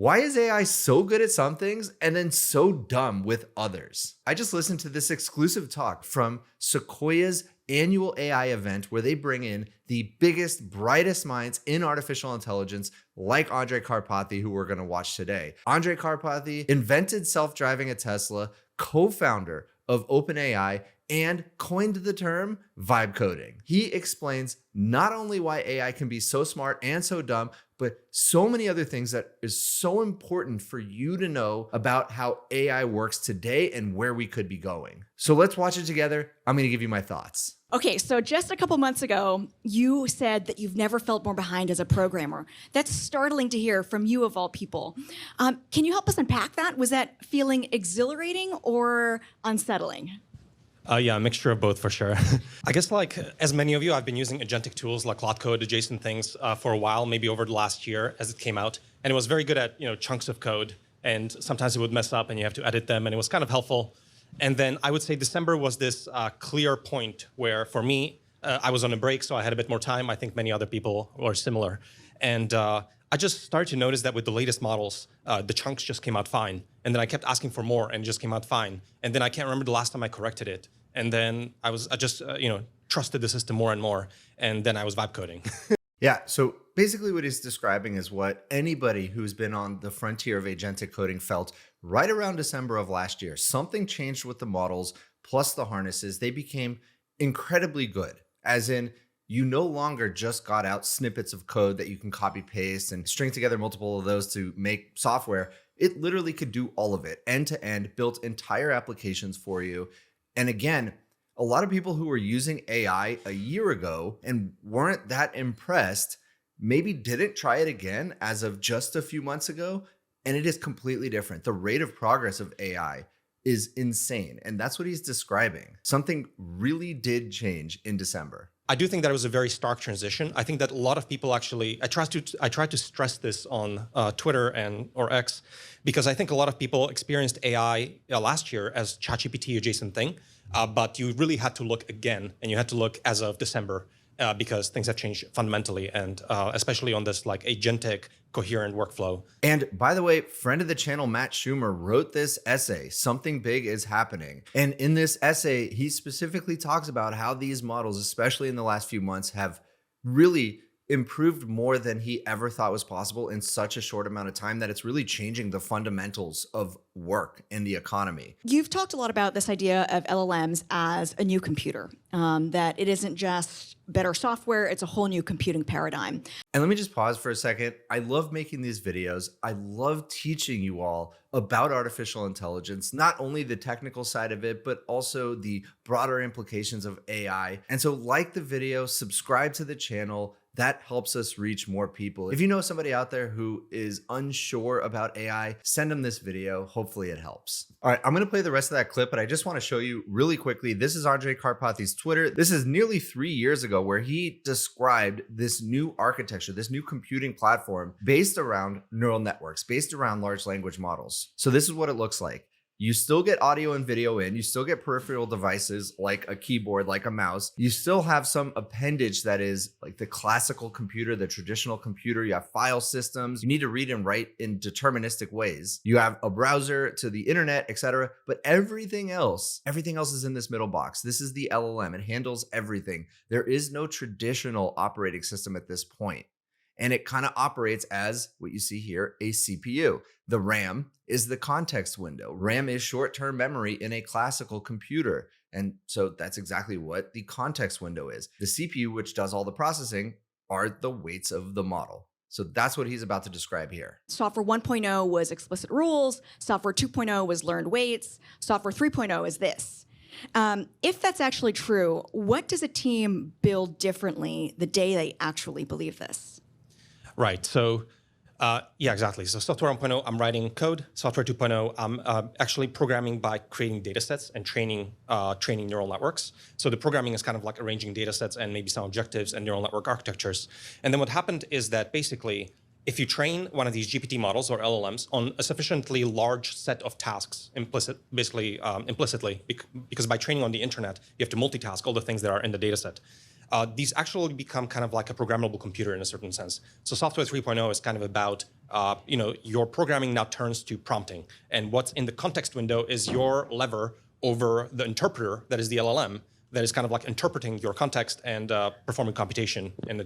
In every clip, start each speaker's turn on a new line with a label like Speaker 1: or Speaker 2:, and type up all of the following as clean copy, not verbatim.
Speaker 1: Why is AI so good at some things and then so dumb with others? I just listened to this exclusive talk from Sequoia's annual AI event where they bring in the biggest, brightest minds in artificial intelligence, like Andrej Karpathy, who we're going to watch today. Andrej Karpathy invented self-driving at Tesla, co-founder of OpenAI, and coined the term vibe coding. He explains not only why AI can be so smart and so dumb, but so many other things that is so important for you to know about how AI works today and where we could be going. So let's watch it together. I'm going to give you my thoughts.
Speaker 2: Okay, so just a couple months ago, you said that you've never felt more behind as a programmer. That's startling to hear from you of all people. Can you help us unpack that? Was that feeling exhilarating or unsettling?
Speaker 3: Yeah, a mixture of both for sure. I guess like as many of you, I've been using agentic tools like Cloud Code, adjacent things for a while, maybe over the last year as it came out. And it was very good at chunks of code. And sometimes it would mess up and you have to edit them. And it was kind of helpful. And then I would say December was this clear point where for me, I was on a break, so I had a bit more time. I think many other people were similar. And I just started to notice that with the latest models, the chunks just came out fine. And then I kept asking for more and it just came out fine. And then I can't remember the last time I corrected it. And then I just trusted the system more and more. And then I was vibe coding.
Speaker 1: Yeah, so basically what he's describing is what anybody who's been on the frontier of agentic coding felt right around December of last year. Something changed with the models plus the harnesses. They became incredibly good, as in you no longer just got out snippets of code that you can copy paste and string together multiple of those to make software. It literally could do all of it end to end, built entire applications for you. And again, a lot of people who were using AI a year ago and weren't that impressed maybe didn't try it again as of just a few months ago. And it is completely different. The rate of progress of AI is insane. And that's what he's describing. Something really did change in December.
Speaker 3: I do think that it was a very stark transition. I think that a lot of people actually, I tried to stress this on Twitter or X, because I think a lot of people experienced AI last year as ChatGPT adjacent thing, but you really had to look again, and you had to look as of December because things have changed fundamentally, and especially on this like agentic coherent workflow.
Speaker 1: And by the way, friend of the channel, Matt Schumer, wrote this essay, Something Big is Happening. And in this essay, he specifically talks about how these models, especially in the last few months, have really improved more than he ever thought was possible in such a short amount of time that it's really changing the fundamentals of work in the economy.
Speaker 2: You've talked a lot about this idea of LLMs as a new computer, that it isn't just better software, it's a whole new computing paradigm.
Speaker 1: And let me just pause for a second. I love making these videos. I love teaching you all about artificial intelligence, not only the technical side of it, but also the broader implications of AI. And so like the video, subscribe to the channel. That helps us reach more people. If you know somebody out there who is unsure about AI, send them this video. Hopefully it helps. All right, I'm going to play the rest of that clip, but I just want to show you really quickly. This is Andrej Karpathy's Twitter. This is nearly 3 years ago where he described this new architecture, this new computing platform based around neural networks, based around large language models. So this is what it looks like. You still get audio and video in, you still get peripheral devices like a keyboard, like a mouse. You still have some appendage that is like the classical computer, the traditional computer. You have file systems. You need to read and write in deterministic ways. You have a browser to the internet, etc. But everything else is in this middle box. This is the LLM. It handles everything. There is no traditional operating system at this point. And it kind of operates as what you see here, a CPU. The RAM is the context window. RAM is short-term memory in a classical computer. And so that's exactly what the context window is. The CPU, which does all the processing, are the weights of the model. So that's what he's about to describe here.
Speaker 2: Software 1.0 was explicit rules. Software 2.0 was learned weights. Software 3.0 is this. If that's actually true, what does a team build differently the day they actually believe this?
Speaker 3: Right. So, yeah, exactly. So software 1.0, I'm writing code. Software 2.0, I'm actually programming by creating data sets and training neural networks. So the programming is kind of like arranging data sets and maybe some objectives and neural network architectures. And then what happened is that basically, if you train one of these GPT models or LLMs on a sufficiently large set of tasks, implicitly, because by training on the internet, you have to multitask all the things that are in the data set. these actually become kind of like a programmable computer in a certain sense. So software 3.0 is kind of about, your programming now turns to prompting. And what's in the context window is your lever over the interpreter, that is the LLM, that is kind of like interpreting your context and performing computation in the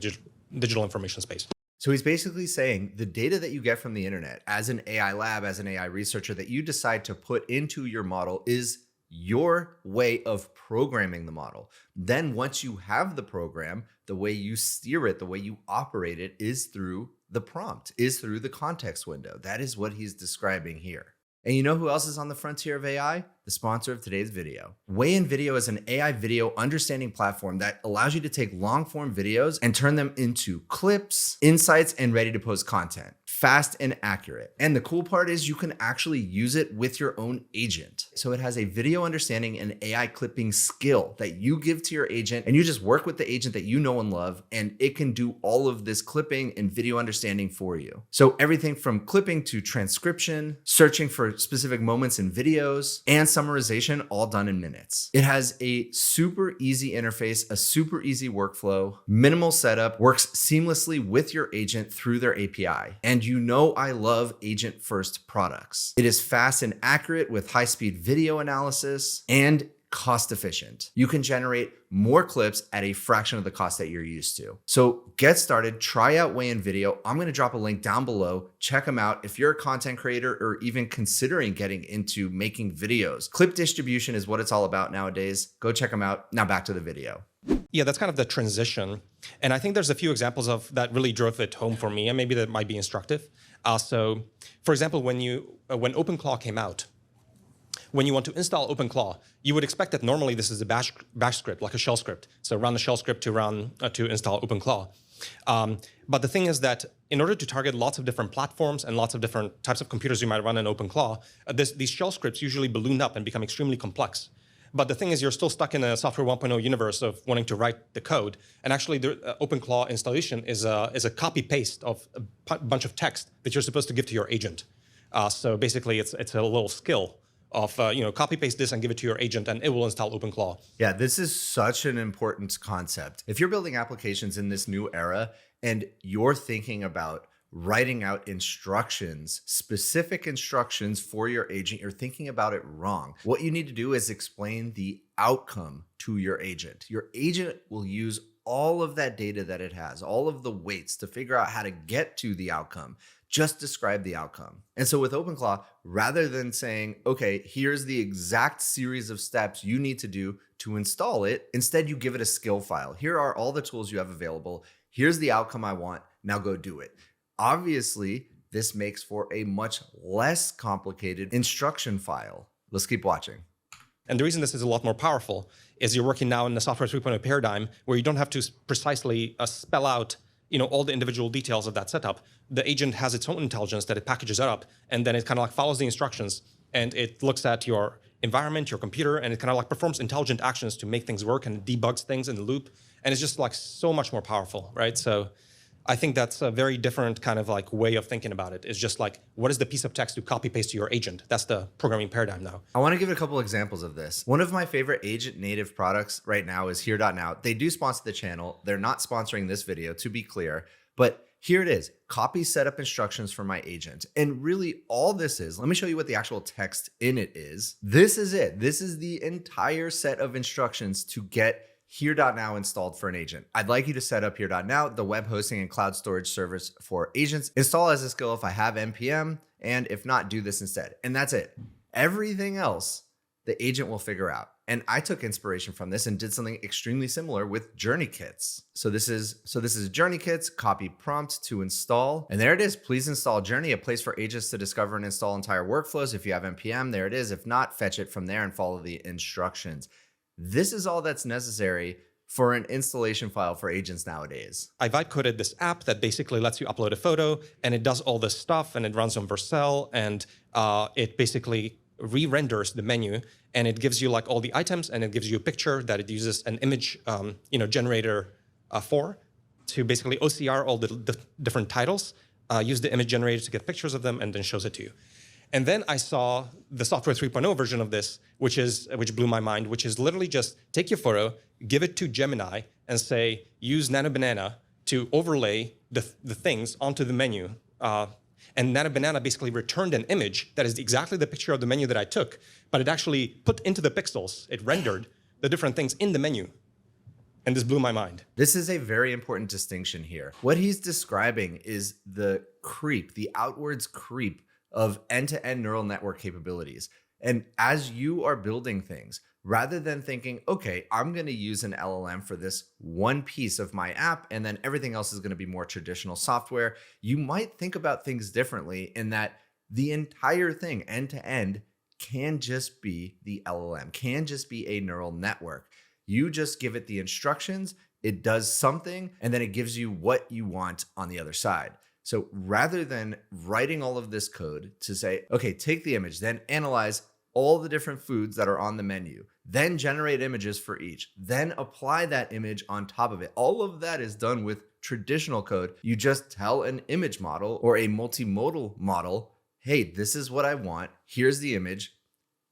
Speaker 3: digital information space.
Speaker 1: So he's basically saying the data that you get from the internet as an AI lab, as an AI researcher that you decide to put into your model is your way of programming the model. Then once you have the program, the way you steer it, the way you operate it is through the prompt, is through the context window. That is what he's describing here. And you know who else is on the frontier of AI? The sponsor of today's video. WayinVideo is an AI video understanding platform that allows you to take long form videos and turn them into clips, insights, and ready to post content. Fast and accurate. And the cool part is you can actually use it with your own agent. So it has a video understanding and AI clipping skill that you give to your agent, and you just work with the agent that you know and love, and it can do all of this clipping and video understanding for you. So everything from clipping to transcription, searching for specific moments in videos, and summarization, all done in minutes. It has a super easy interface, a super easy workflow, minimal setup, works seamlessly with your agent through their API. And you know I love agent-first products. It is fast and accurate with high-speed video analysis and cost efficient. You can generate more clips at a fraction of the cost that you're used to. So get started, try out WayinVideo. I'm gonna drop a link down below. Check them out. If you're a content creator or even considering getting into making videos, clip distribution is what it's all about nowadays. Go check them out. Now back to the video.
Speaker 3: Yeah, that's kind of the transition. And I think there's a few examples of that really drove it home for me, and maybe that might be instructive. So for example, when OpenClaw came out, when you want to install OpenClaw, you would expect that normally this is a bash script, like a shell script. So run the shell script to install OpenClaw. But the thing is that in order to target lots of different platforms and lots of different types of computers you might run in OpenClaw, these shell scripts usually balloon up and become extremely complex. But the thing is, you're still stuck in a software 1.0 universe of wanting to write the code. And actually, the OpenClaw installation is a copy-paste of a bunch of text that you're supposed to give to your agent. So basically, it's a little skill of copy paste this and give it to your agent, and it will install OpenClaw.
Speaker 1: Yeah, this is such an important concept. If you're building applications in this new era and you're thinking about writing out instructions, specific instructions for your agent, you're thinking about it wrong. What you need to do is explain the outcome to your agent. Your agent will use all of that data that it has, all of the weights to figure out how to get to the outcome. Just describe the outcome. And so with OpenClaw, rather than saying, okay, here's the exact series of steps you need to do to install it, instead you give it a skill file. Here are all the tools you have available. Here's the outcome I want. Now go do it. Obviously, this makes for a much less complicated instruction file. Let's keep watching.
Speaker 3: And the reason this is a lot more powerful is you're working now in the software 3.0 paradigm where you don't have to precisely spell out all the individual details of that setup. The agent has its own intelligence that it packages up, and then it kind of like follows the instructions, and it looks at your environment, your computer, and it kind of like performs intelligent actions to make things work and debugs things in the loop. And it's just like so much more powerful, right? So I think that's a very different kind of like way of thinking about it. It's just like, what is the piece of text to copy paste to your agent? That's the programming paradigm now.
Speaker 1: I want to give a couple examples of this. One of my favorite agent native products right now is Here.now. They do sponsor the channel. They're not sponsoring this video, to be clear, but here it is. Copy setup instructions for my agent. And really all this is, let me show you what the actual text in it is. This is it. This is the entire set of instructions to get Here.now installed for an agent. I'd like you to set up Here.now, the web hosting and cloud storage service for agents. Install as a skill if I have NPM, and if not, do this instead. And that's it. Everything else, the agent will figure out. And I took inspiration from this and did something extremely similar with journey kits. So this is journey kits, copy prompt to install. And there it is. Please install journey, a place for agents to discover and install entire workflows. If you have NPM, there it is. If not, fetch it from there and follow the instructions. This is all that's necessary for an installation file for agents nowadays.
Speaker 3: I've coded this app that basically lets you upload a photo, and it does all this stuff, and it runs on Vercel, and it basically re-renders the menu, and it gives you like all the items, and it gives you a picture that it uses an image generator for to basically OCR all the different titles, use the image generator to get pictures of them, and then shows it to you. And then I saw the software 3.0 version of this, which blew my mind, which is literally just take your photo, give it to Gemini, and say, use Nano Banana to overlay the things onto the menu. And Nano Banana basically returned an image that is exactly the picture of the menu that I took, but it actually put into the pixels, it rendered the different things in the menu. And this blew my mind.
Speaker 1: This is a very important distinction here. What he's describing is the creep, the outwards creep of end-to-end neural network capabilities. And as you are building things, rather than thinking, okay, I'm going to use an LLM for this one piece of my app, and then everything else is going to be more traditional software, you might think about things differently in that the entire thing, end-to-end, can just be the LLM, can just be a neural network. You just give it the instructions, it does something, and then it gives you what you want on the other side. So rather than writing all of this code to say, okay, take the image, then analyze all the different foods that are on the menu, then generate images for each, then apply that image on top of it. All of that is done with traditional code. You just tell an image model or a multimodal model, hey, this is what I want. Here's the image,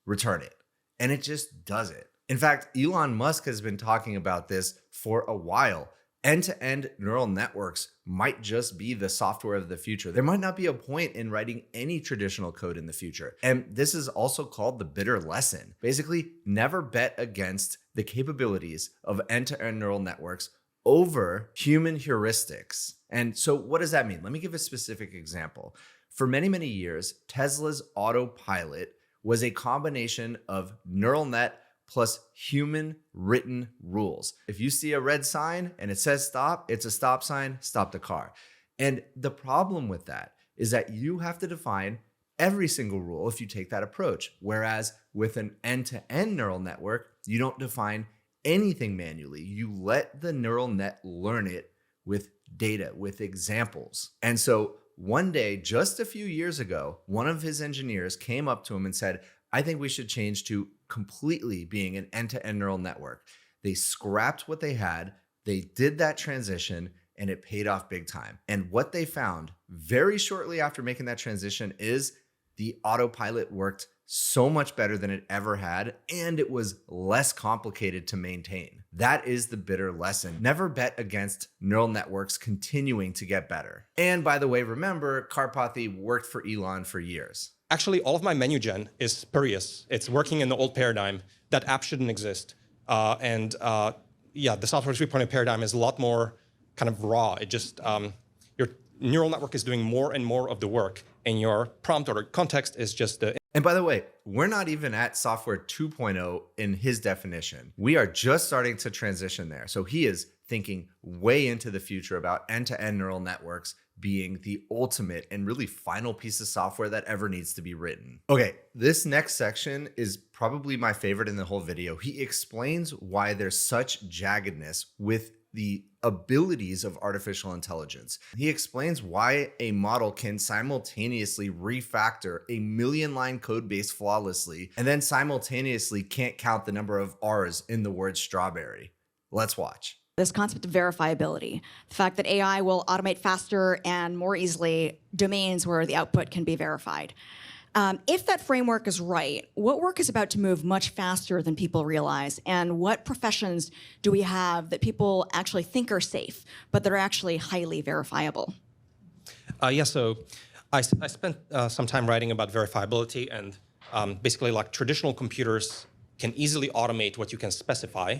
Speaker 1: return it. And it just does it. In fact, Elon Musk has been talking about this for a while. End-to-end neural networks might just be the software of the future. There might not be a point in writing any traditional code in the future. And this is also called the bitter lesson. Basically, never bet against the capabilities of end-to-end neural networks over human heuristics. And so what does that mean? Let me give a specific example. For many, many years, Tesla's autopilot was a combination of neural net plus human written rules. If you see a red sign and it says stop, it's a stop sign, stop the car. And the problem with that is that you have to define every single rule if you take that approach. Whereas with an end-to-end neural network, you don't define anything manually. You let the neural net learn it with data, with examples. And so one day, just a few years ago, one of his engineers came up to him and said, I think we should change to completely being an end-to-end neural network. They scrapped what they had, they did that transition, and it paid off big time. And what they found very shortly after making that transition is the autopilot worked so much better than it ever had, and it was less complicated to maintain. That is the bitter lesson. Never bet against neural networks continuing to get better. And by the way, remember, Karpathy worked for Elon for years.
Speaker 3: Actually, all of my menu gen is spurious. It's working in the old paradigm. That app shouldn't exist. Yeah, the software 3.0 paradigm is a lot more kind of raw. It just, your neural network is doing more and more of the work, and your prompt or context is just the.
Speaker 1: And by the way, we're not even at software 2.0 in his definition. We are just starting to transition there. So he is thinking way into the future about end-to-end neural networks being the ultimate and really final piece of software that ever needs to be written. Okay, this next section is probably my favorite in the whole video. He explains why there's such jaggedness with the abilities of artificial intelligence. He explains why a model can simultaneously refactor a million-line code base flawlessly and then simultaneously can't count the number of R's in the word strawberry. Let's watch.
Speaker 2: This concept of verifiability, the fact that AI will automate faster and more easily domains where the output can be verified. If that framework is right, what work is about to move much faster than people realize? And what professions do we have that people actually think are safe, but that are actually highly verifiable?
Speaker 3: So I spent some time writing about verifiability, and basically like traditional computers can easily automate what you can specify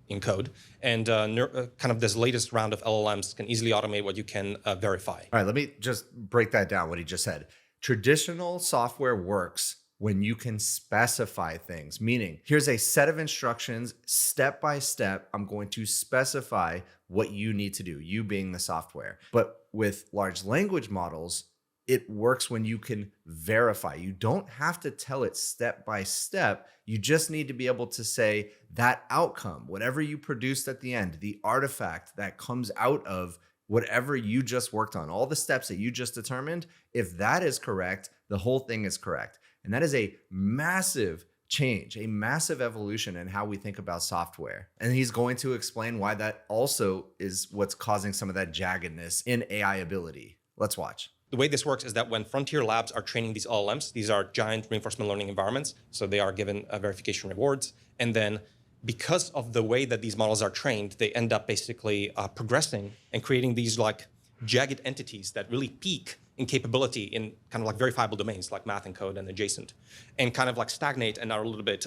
Speaker 3: in code, and kind of this latest round of LLMs can easily automate what you can verify.
Speaker 1: All right, let me just break that down, what he just said. Traditional software works when you can specify things, meaning here's a set of instructions, step by step, I'm going to specify what you need to do, you being the software. But with large language models, it works when you can verify. You don't have to tell it step by step. You just need to be able to say that outcome, whatever you produced at the end, the artifact that comes out of whatever you just worked on, all the steps that you just determined, if that is correct, the whole thing is correct. And that is a massive change, a massive evolution in how we think about software. And he's going to explain why that also is what's causing some of that jaggedness in AI ability. Let's watch.
Speaker 3: The way this works is that when frontier labs are training these LLMs, these are giant reinforcement learning environments, so they are given verification rewards. And then because of the way that these models are trained, they end up basically progressing and creating these like jagged entities that really peak in capability in kind of like verifiable domains like math and code and adjacent, and kind of like stagnate and are a little bit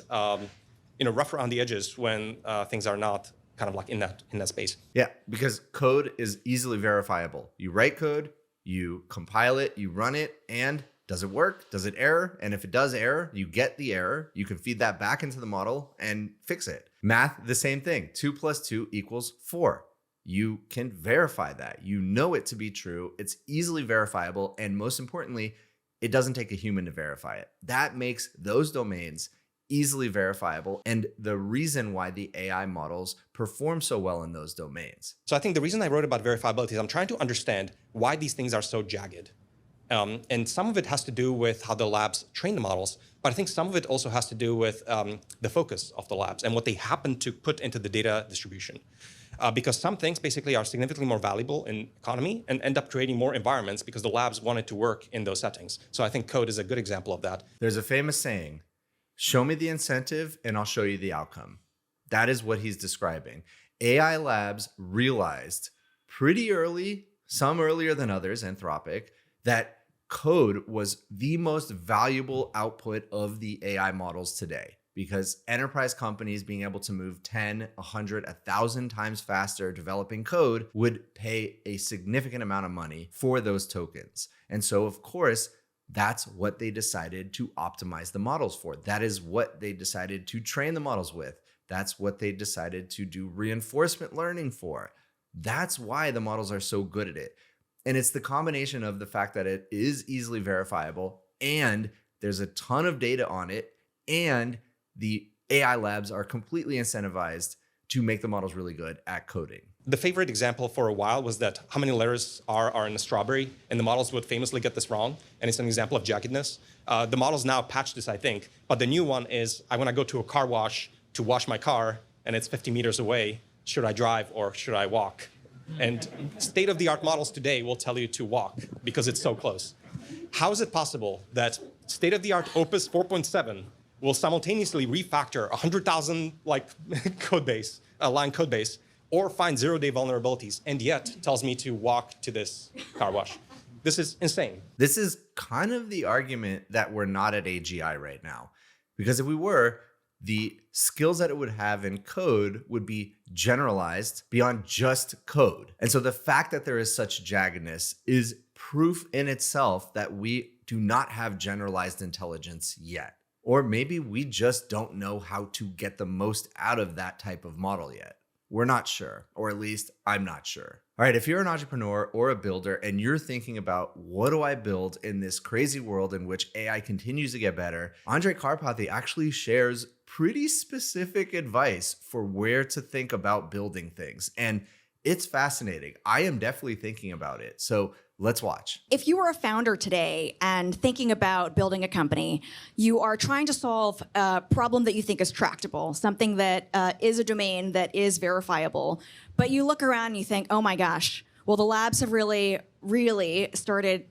Speaker 3: rough around the edges when things are not kind of like in that space.
Speaker 1: Yeah, because code is easily verifiable. You write code, you compile it, you run it, and does it work? Does it error? And if it does error, you get the error. You can feed that back into the model and fix it. Math, the same thing. 2 + 2 = 4. You can verify that. You know it to be true. It's easily verifiable. And most importantly, it doesn't take a human to verify it. That makes those domains easily verifiable, and the reason why the AI models perform so well in those domains.
Speaker 3: So I think the reason I wrote about verifiability is I'm trying to understand why these things are so jagged. And some of it has to do with how the labs train the models, but I think some of it also has to do with the focus of the labs and what they happen to put into the data distribution. Because some things basically are significantly more valuable in economy and end up creating more environments because the labs want it to work in those settings. So I think code is a good example of that.
Speaker 1: There's a famous saying, show me the incentive and I'll show you the outcome. That is what he's describing. AI labs realized pretty early, some earlier than others, Anthropic, that code was the most valuable output of the AI models today, because enterprise companies being able to move 10, 100, 1,000 times faster developing code would pay a significant amount of money for those tokens. And so, of course, that's what they decided to optimize the models for. That is what they decided to train the models with. That's what they decided to do reinforcement learning for. That's why the models are so good at it. And it's the combination of the fact that it is easily verifiable and there's a ton of data on it, and the AI labs are completely incentivized to make the models really good at coding.
Speaker 3: The favorite example for a while was that how many letters are in a strawberry, and the models would famously get this wrong, and it's an example of jaggedness. The models now patch this, I think, but the new one is, I want to go to a car wash to wash my car, and it's 50 meters away. Should I drive or should I walk? And state-of-the-art models today will tell you to walk because it's so close. How is it possible that state-of-the-art Opus 4.7 will simultaneously refactor 100,000 line code base, or find zero-day vulnerabilities, and yet tells me to walk to this car wash? This is insane.
Speaker 1: This is kind of the argument that we're not at AGI right now. Because if we were, the skills that it would have in code would be generalized beyond just code. And so the fact that there is such jaggedness is proof in itself that we do not have generalized intelligence yet. Or maybe we just don't know how to get the most out of that type of model yet. We're not sure, or at least I'm not sure. All right, if you're an entrepreneur or a builder and you're thinking about what do I build in this crazy world in which AI continues to get better, Andrej Karpathy actually shares pretty specific advice for where to think about building things. And it's fascinating. I am definitely thinking about it. So let's watch.
Speaker 2: If you were a founder today and thinking about building a company, you are trying to solve a problem that you think is tractable, something that is a domain that is verifiable, but you look around and you think, oh my gosh, well, the labs have really started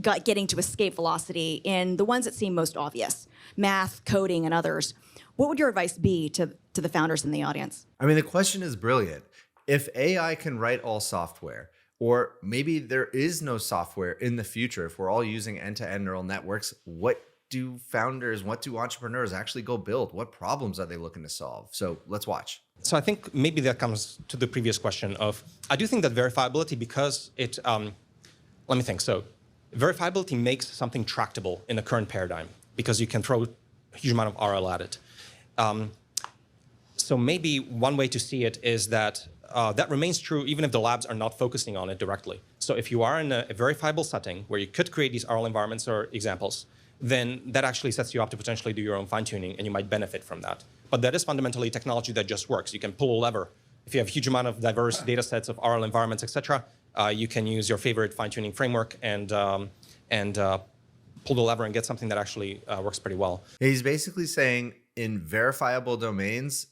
Speaker 2: getting to escape velocity in the ones that seem most obvious, math, coding, and others. What would your advice be to the founders in the audience?
Speaker 1: I mean, the question is brilliant. If AI can write all software, or maybe there is no software in the future, if we're all using end-to-end neural networks, what do founders, what do entrepreneurs actually go build? What problems are they looking to solve? So let's watch.
Speaker 3: So I think maybe that comes to the previous question of, I do think that verifiability, because it, let me think. So verifiability makes something tractable in the current paradigm because you can throw a huge amount of RL at it. So maybe one way to see it is that that remains true even if the labs are not focusing on it directly. So if you are in a verifiable setting where you could create these RL environments or examples, then that actually sets you up to potentially do your own fine-tuning, and you might benefit from that. But that is fundamentally technology that just works. You can pull a lever. If you have a huge amount of diverse data sets of RL environments, et cetera, you can use your favorite fine-tuning framework and pull the lever and get something that actually works pretty well.
Speaker 1: He's basically saying in verifiable domains,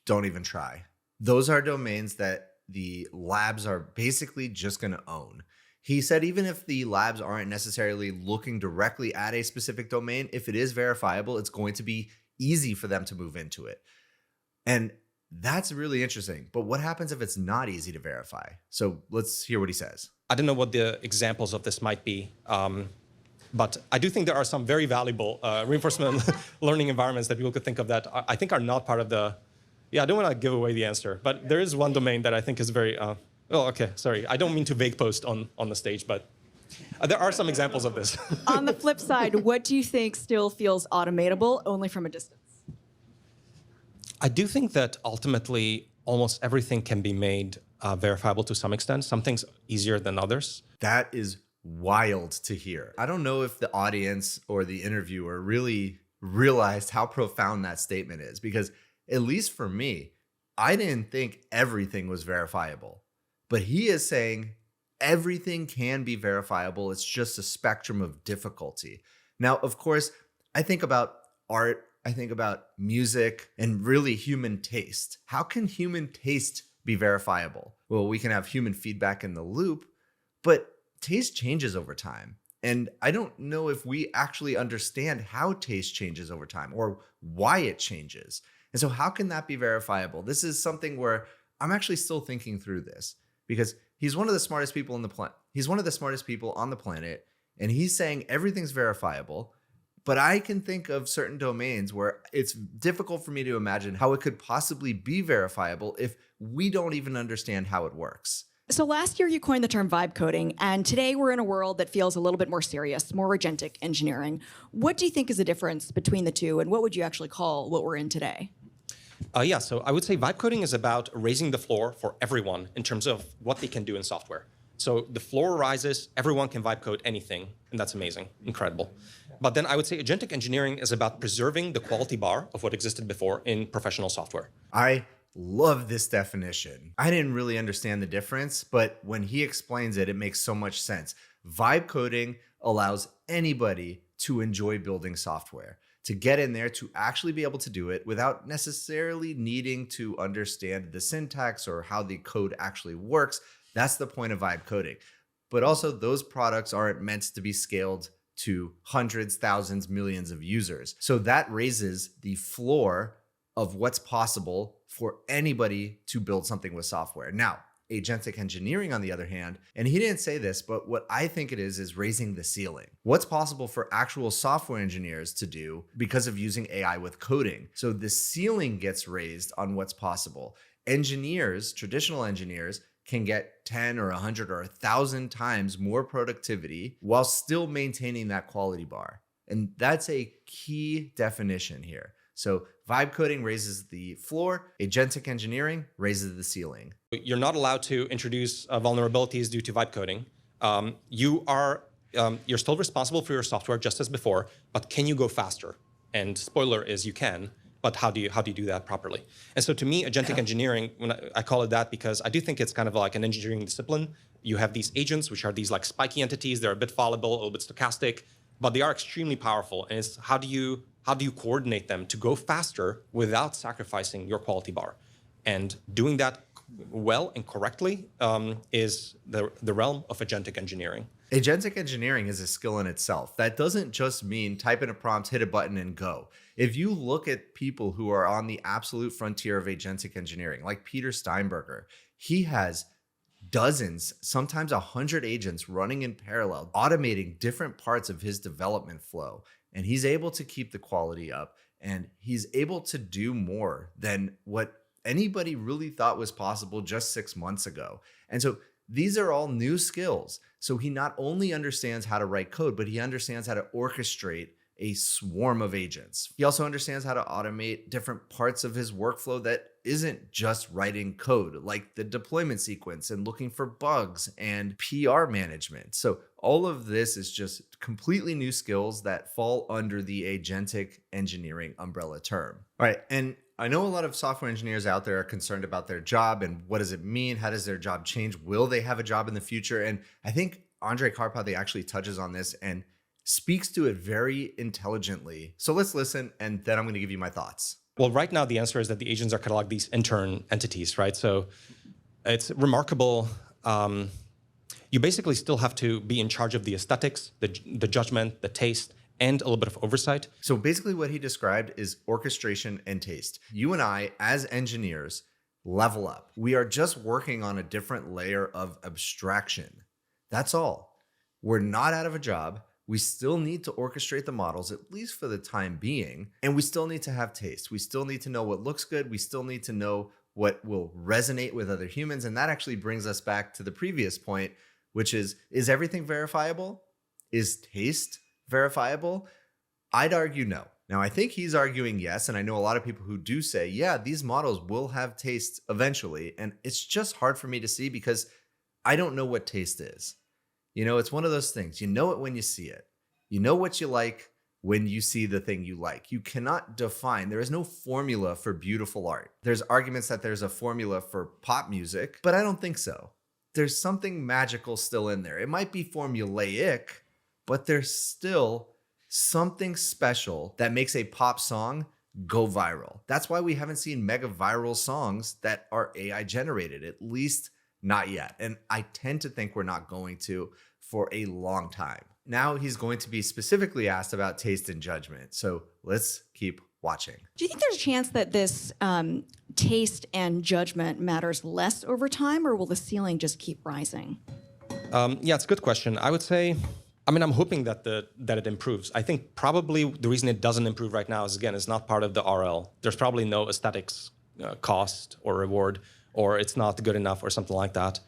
Speaker 1: don't even try. Those are domains that the labs are basically just going to own. He said even if the labs aren't necessarily looking directly at a specific domain, if it is verifiable, it's going to be easy for them to move into it. And that's really interesting. But what happens if it's not easy to verify? So let's hear what he says.
Speaker 3: I don't know what the examples of this might be, but I do think there are some very valuable reinforcement learning environments that people could think of that I think are not part of the, I don't want to give away the answer, but there is one domain that I think is very, sorry. I don't mean to vague post on the stage, but there are some examples of this.
Speaker 2: On the flip side, what do you think still feels automatable only from a distance?
Speaker 3: I do think that ultimately almost everything can be made verifiable to some extent. Some things easier than others.
Speaker 1: That is wild to hear. I don't know if the audience or the interviewer really realized how profound that statement is, because at least for me, I didn't think everything was verifiable. But he is saying everything can be verifiable. It's just a spectrum of difficulty. Now, of course, I think about art, I think about music, and really human taste. How can human taste be verifiable? Well, we can have human feedback in the loop, but taste changes over time. And I don't know if we actually understand how taste changes over time or why it changes. And so how can that be verifiable? This is something where I'm actually still thinking through this, because he's one of the smartest people on the planet. He's one of the smartest people on the planet, and he's saying everything's verifiable. But I can think of certain domains where it's difficult for me to imagine how it could possibly be verifiable if we don't even understand how it works.
Speaker 2: So last year you coined the term vibe coding, and today we're in a world that feels a little bit more serious, more agentic engineering. What do you think is the difference between the two, and what would you actually call what we're in today?
Speaker 3: So I would say vibe coding is about raising the floor for everyone in terms of what they can do in software. So the floor rises, everyone can vibe code anything, and that's amazing, incredible. But then I would say agentic engineering is about preserving the quality bar of what existed before in professional software.
Speaker 1: I love this definition. I didn't really understand the difference, but when he explains it, it makes so much sense. Vibe coding allows anybody to enjoy building software, to get in there, to actually be able to do it without necessarily needing to understand the syntax or how the code actually works. That's the point of vibe coding. But also, those products aren't meant to be scaled to hundreds, thousands, millions of users. So that raises the floor of what's possible for anybody to build something with software. Now, agentic engineering, on the other hand, and he didn't say this, but what I think it is raising the ceiling. What's possible for actual software engineers to do because of using AI with coding? So the ceiling gets raised on what's possible. Engineers, traditional engineers, can get 10 or 100 or 1,000 times more productivity while still maintaining that quality bar. And that's a key definition here. So vibe coding raises the floor, agentic engineering raises the ceiling.
Speaker 3: You're not allowed to introduce vulnerabilities due to vibe coding. You're still responsible for your software just as before, but can you go faster? And spoiler is you can. But how do you do that properly? And so to me, agentic engineering, when I call it that because I do think it's kind of like an engineering discipline. You have these agents, which are these like spiky entities. They're a bit fallible, a little bit stochastic, but they are extremely powerful. And it's how do you coordinate them to go faster without sacrificing your quality bar? And doing that well and correctly is the realm of agentic engineering.
Speaker 1: Agentic engineering is a skill in itself. That doesn't just mean type in a prompt, hit a button, and go. If you look at people who are on the absolute frontier of agentic engineering, like Peter Steinberger, he has dozens, sometimes 100 agents running in parallel, automating different parts of his development flow. And he's able to keep the quality up, and he's able to do more than what anybody really thought was possible just 6 months ago. And so these are all new skills. So he not only understands how to write code, but he understands how to orchestrate a swarm of agents. He also understands how to automate different parts of his workflow that isn't just writing code, like the deployment sequence and looking for bugs and PR management. So all of this is just completely new skills that fall under the agentic engineering umbrella term. All right. And I know a lot of software engineers out there are concerned about their job and what does it mean? How does their job change? Will they have a job in the future? And I think Andre Karpathy actually touches on this and speaks to it very intelligently. So let's listen, and then I'm going to give you my thoughts.
Speaker 3: Well, right now, the answer is that the agents are kind of like these intern entities, right? So it's remarkable You basically still have to be in charge of the aesthetics, the judgment, the taste, and a little bit of oversight.
Speaker 1: So basically what he described is orchestration and taste. You and I, as engineers, level up. We are just working on a different layer of abstraction. That's all. We're not out of a job. We still need to orchestrate the models, at least for the time being. And we still need to have taste. We still need to know what looks good. We still need to know what will resonate with other humans. And that actually brings us back to the previous point, which is everything verifiable? Is taste verifiable? I'd argue no. Now, I think he's arguing yes, and I know a lot of people who do say, yeah, these models will have taste eventually, and it's just hard for me to see because I don't know what taste is. You know, it's one of those things. You know it when you see it. You know what you like when you see the thing you like. You cannot define. There is no formula for beautiful art. There's arguments that there's a formula for pop music, but I don't think so. There's something magical still in there. It might be formulaic, but there's still something special that makes a pop song go viral. That's why we haven't seen mega viral songs that are AI generated, at least not yet. And I tend to think we're not going to for a long time. Now he's going to be specifically asked about taste and judgment. So let's keep watching.
Speaker 2: Do you think there's a chance that this taste and judgment matters less over time, or will the ceiling just keep rising?
Speaker 3: Yeah, it's a good question. I would say, I'm hoping that it improves. I think probably the reason it doesn't improve right now is, again, it's not part of the RL. There's probably no aesthetics cost or reward, or it's not good enough or something like that.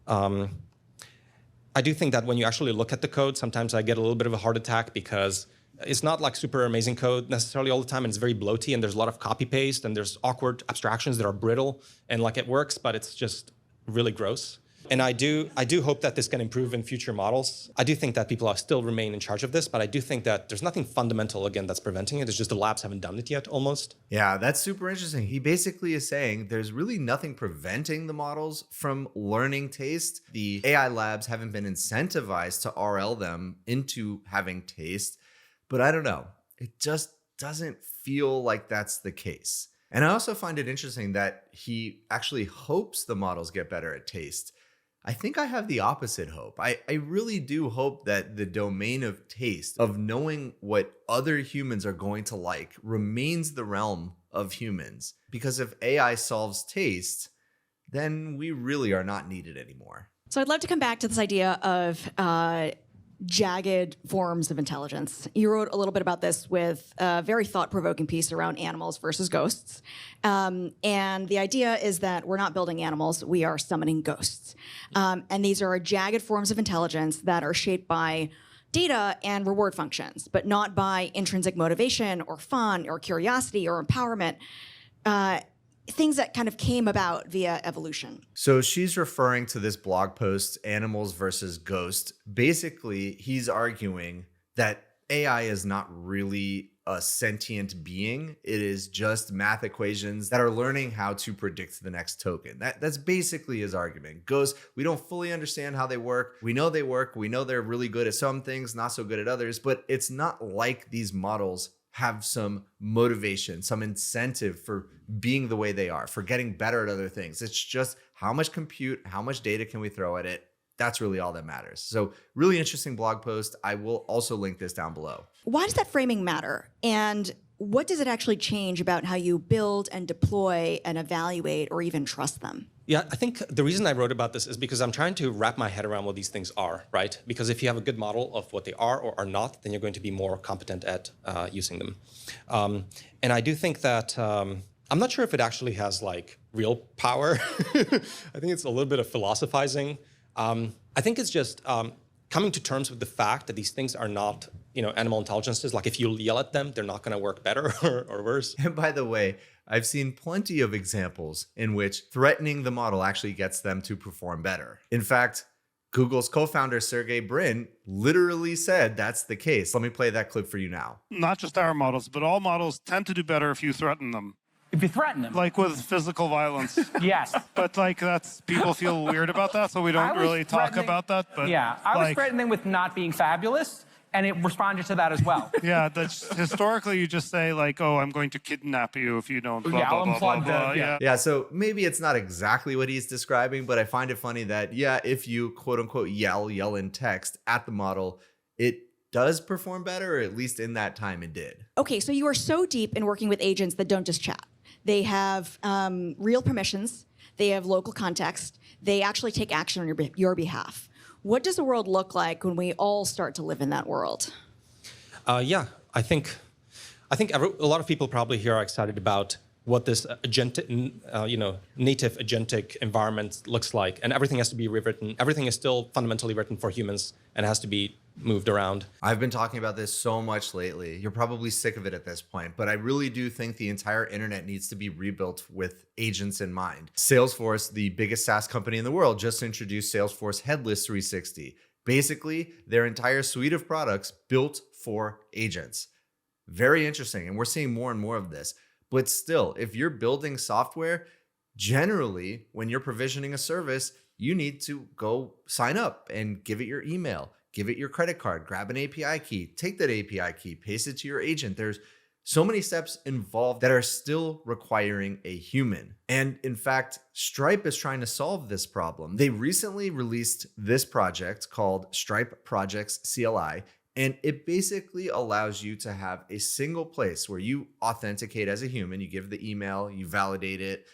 Speaker 3: I do think that when you actually look at the code, sometimes I get a little bit of a heart attack because it's not like super amazing code necessarily all the time, and it's very bloaty, and there's a lot of copy paste, and there's awkward abstractions that are brittle, and like it works, but it's just really gross. And I do hope that this can improve in future models. I do think that people are still remain in charge of this, but I do think that there's nothing fundamental, again, that's preventing it. It's just the labs haven't done it yet, almost.
Speaker 1: Yeah, that's super interesting. He basically is saying there's really nothing preventing the models from learning taste. The AI labs haven't been incentivized to RL them into having taste, but I don't know. It just doesn't feel like that's the case. And I also find it interesting that he actually hopes the models get better at taste. I think I have the opposite hope. I really do hope that the domain of taste, of knowing what other humans are going to like, remains the realm of humans. Because if AI solves taste, then we really are not needed anymore.
Speaker 2: So I'd love to come back to this idea of jagged forms of intelligence. You wrote a little bit about this with a very thought-provoking piece around animals versus ghosts. And the idea is that we're not building animals, we are summoning ghosts. And these are jagged forms of intelligence that are shaped by data and reward functions, but not by intrinsic motivation or fun or curiosity or empowerment. Things that kind of came about via evolution.
Speaker 1: So she's referring to this blog post, Animals versus Ghost. Basically, he's arguing that AI is not really a sentient being. It is just math equations that are learning how to predict the next token. That's basically his argument. Ghosts, we don't fully understand how they work. We know they work. We know they're really good at some things, not so good at others, but it's not like these models have some motivation, some incentive for being the way they are, for getting better at other things. It's just how much compute, how much data can we throw at it? That's really all that matters. So really interesting blog post. I will also link this down below.
Speaker 2: Why does that framing matter? And what does it actually change about how you build and deploy and evaluate or even trust them?
Speaker 3: Yeah, I think the reason I wrote about this is because I'm trying to wrap my head around what these things are, right? Because if you have a good model of what they are or are not, then you're going to be more competent at using them. And I do think that, I'm not sure if it actually has like real power. I think it's a little bit of philosophizing. I think it's just coming to terms with the fact that these things are not, animal intelligences. Like if you yell at them, they're not going to work better or worse.
Speaker 1: And by the way, I've seen plenty of examples in which threatening the model actually gets them to perform better. In fact, Google's co-founder, Sergey Brin, literally said that's the case. Let me play that clip for you now.
Speaker 4: Not just our models, but all models tend to do better if you threaten them.
Speaker 5: If you threaten them.
Speaker 4: Like with physical violence.
Speaker 5: Yes.
Speaker 4: But people feel weird about that, so we don't really talk about that. But
Speaker 5: yeah, I was threatening them with not being fabulous, and it responded to that as well.
Speaker 4: Yeah, that's historically you just say like, "Oh, I'm going to kidnap you if you don't." Blah,
Speaker 5: Yeah,
Speaker 4: blah,
Speaker 5: I'll
Speaker 4: blah, blah,
Speaker 5: unplug
Speaker 4: blah.
Speaker 5: the- yeah.
Speaker 1: Yeah, so maybe it's not exactly what he's describing, but I find it funny that, yeah, if you quote unquote yell in text at the model, it does perform better, or at least in that time it did.
Speaker 2: Okay, so you are so deep in working with agents that don't just chat. They have real permissions. They have local context. They actually take action on your behalf. What does the world look like when we all start to live in that world?
Speaker 3: Yeah, I think a lot of people probably here are excited about what this agentic, native agentic environment looks like, and everything has to be rewritten. Everything is still fundamentally written for humans and has to be moved around.
Speaker 1: I've been talking about this so much lately. You're probably sick of it at this point, but I really do think the entire internet needs to be rebuilt with agents in mind. Salesforce, the biggest SaaS company in the world, just introduced Salesforce Headless 360. Basically, their entire suite of products built for agents. Very interesting, and we're seeing more and more of this. But still, if you're building software, generally, when you're provisioning a service, you need to go sign up and give it your email, give it your credit card, grab an API key, take that API key, paste it to your agent. There's so many steps involved that are still requiring a human. And in fact, Stripe is trying to solve this problem. They recently released this project called Stripe Projects CLI, and it basically allows you to have a single place where you authenticate as a human. You give the email, you validate it,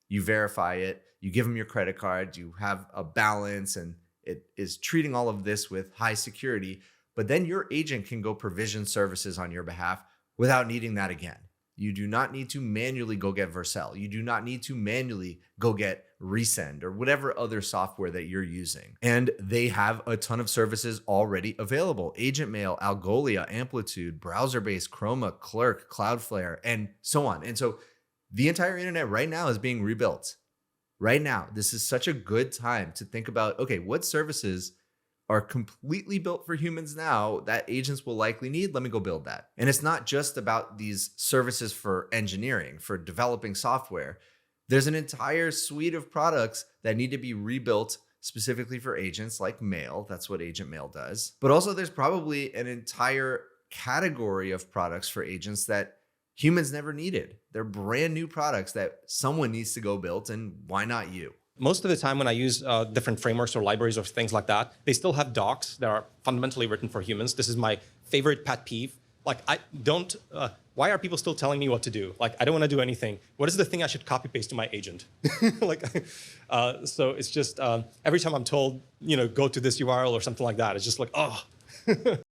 Speaker 1: you verify it, you give them your credit card, you have a balance, and it is treating all of this with high security. But then your agent can go provision services on your behalf without needing that again. You do not need to manually go get Vercel. You do not need to manually go get Resend or whatever other software that you're using. And they have a ton of services already available. Agent Mail, Algolia, Amplitude, browser-based Chroma, Clerk, Cloudflare, and so on. And so the entire internet right now is being rebuilt. Right now, this is such a good time to think about, okay, what services are completely built for humans now that agents will likely need? Let me go build that. And it's not just about these services for engineering, for developing software. There's an entire suite of products that need to be rebuilt specifically for agents like Mail. That's what Agent Mail does. But also there's probably an entire category of products for agents that humans never needed. They're brand new products that someone needs to go build, and why not you?
Speaker 3: Most of the time when I use different frameworks or libraries or things like that, they still have docs that are fundamentally written for humans. This is my favorite pet peeve. Like, why are people still telling me what to do? Like, I don't want to do anything. What is the thing I should copy paste to my agent? So it's just, every time I'm told, go to this URL or something like that, it's just like, oh.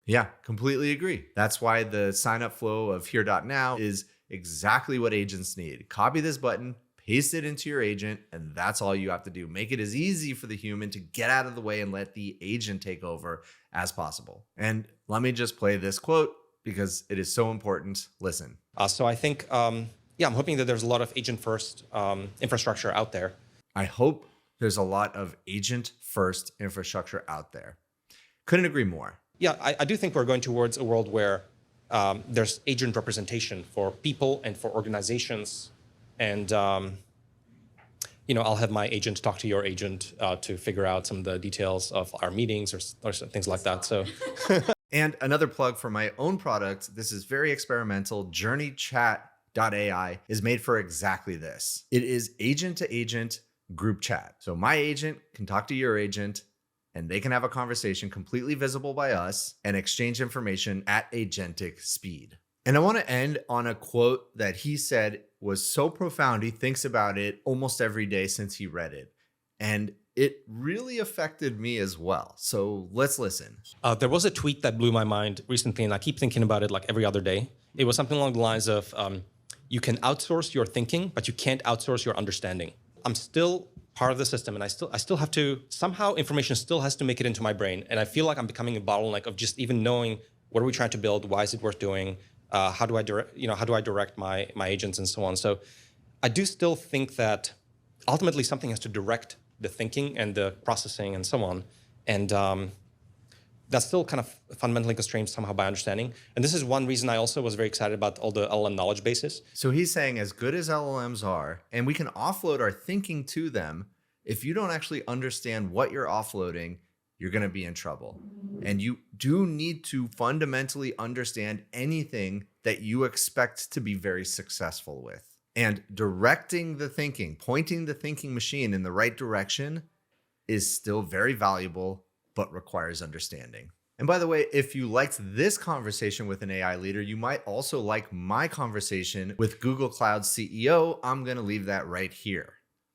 Speaker 1: Yeah, completely agree. That's why the sign up flow of here.now is exactly what agents need. Copy this button, paste it into your agent, and that's all you have to do. Make it as easy for the human to get out of the way and let the agent take over as possible. And let me just play this quote because it is so important. Listen.
Speaker 3: So I think, I'm hoping that there's a lot of agent-first infrastructure out there.
Speaker 1: I hope there's a lot of agent-first infrastructure out there. Couldn't agree more.
Speaker 3: Yeah, I do think we're going towards a world where there's agent representation for people and for organizations. And, I'll have my agent talk to your agent to figure out some of the details of our meetings or things like that. So,
Speaker 1: And another plug for my own product. This is very experimental. JourneyChat.ai is made for exactly this. It is agent-to-agent group chat. So my agent can talk to your agent, and they can have a conversation completely visible by us and exchange information at agentic speed. And I want to end on a quote that he said was so profound. He thinks about it almost every day since he read it. And it really affected me as well. So let's listen.
Speaker 3: there was a tweet that blew my mind recently, and I keep thinking about it like every other day. It was something along the lines of, you can outsource your thinking, but you can't outsource your understanding. I'm still part of the system, and I still have to, somehow information still has to make it into my brain. And I feel like I'm becoming a bottleneck of just even knowing what are we trying to build, why is it worth doing, how do I direct my agents and so on. So I do still think that ultimately something has to direct the thinking and the processing and so on. And that's still kind of fundamentally constrained somehow by understanding. And this is one reason I also was very excited about all the LLM knowledge bases.
Speaker 1: So he's saying as good as LLMs are, and we can offload our thinking to them, if you don't actually understand what you're offloading, you're going to be in trouble. And you do need to fundamentally understand anything that you expect to be very successful with. And directing the thinking, pointing the thinking machine in the right direction is still very valuable, but requires understanding. And by the way, if you liked this conversation with an AI leader, you might also like my conversation with Google Cloud CEO. I'm going to leave that right here.